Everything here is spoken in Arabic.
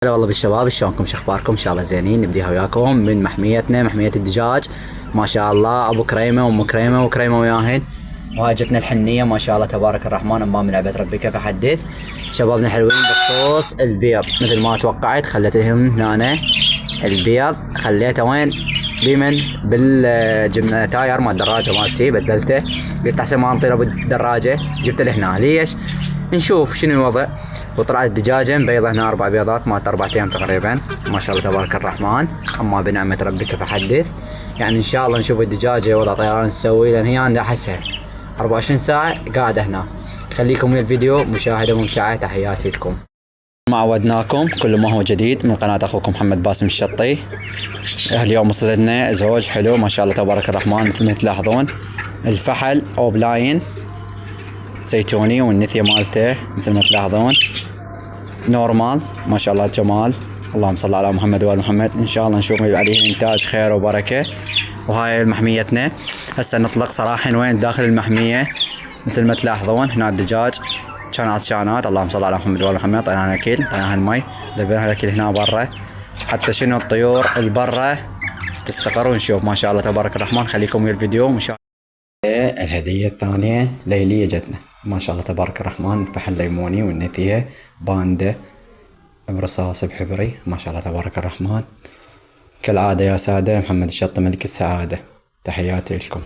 هلا والله بالشباب، شلونكم؟ شخباركم؟ ان شاء الله زينين. نبديها وياكم من محميتنا، محمية الدجاج. ما شاء الله ابو كريمه وام كريمه وكريمه وياهن. وهاي جتنا الحنيه ما شاء الله تبارك الرحمن. اما من لعبه ربي كيف احدث شبابنا الحلوين بخصوص البيض. مثل ما توقعت خليت لهم هنا البيض، خليته وين؟ بمن؟ بالجبنه تاير مال الدراجه مالتي، بدلته. قلت احسن ما انطيله بالدراجه جبت له هنا. ليش؟ نشوف شنو الوضع. وطلعت الدجاجه مبيضه هنا 4 بيضات، مالت 4 ايام تقريبا. ما شاء الله تبارك الرحمن. اما بنعمه ربي كيف احدث. يعني ان شاء الله نشوف الدجاجه وضع طيران تسوي، لان هي انا احسها 24 ساعه قاعده هنا. خليكم ويا الفيديو مشاهده ممتعه. تحياتي لكم. ما عودناكم كل ما هو جديد من قناه اخوكم محمد باسم الشطي. اليوم وصل لنا زوج حلو ما شاء الله تبارك الرحمن. مثل ما تلاحظون الفحل او بلاين زيتوني، والنثيه مالته مثل ما تلاحظون نورمال. ما شاء الله جمال. اللهم صل على محمد وآل محمد. ان شاء الله نشوف عليه انتاج خير وبركه. وهاي محميتنا. هسه نطلق صراحه وين داخل المحميه. مثل ما تلاحظون هنا الدجاج كانات اللهم صل على محمد وآل محمد. طيناها الاكل، طيناها المي، ذبيناها الاكل هنا برا، حتى شنو الطيور البرة تستقر. ونشوف ما شاء الله تبارك الرحمن. خليكم ويا الفيديو مشاهدة. الهدية الثانية ليلية جتنا ما شاء الله تبارك الرحمن. فحل ليموني والنثية باندا برصاص بحبري ما شاء الله تبارك الرحمن. كالعادة يا سادة، محمد الشطي ملك السعادة. تحياتي لكم.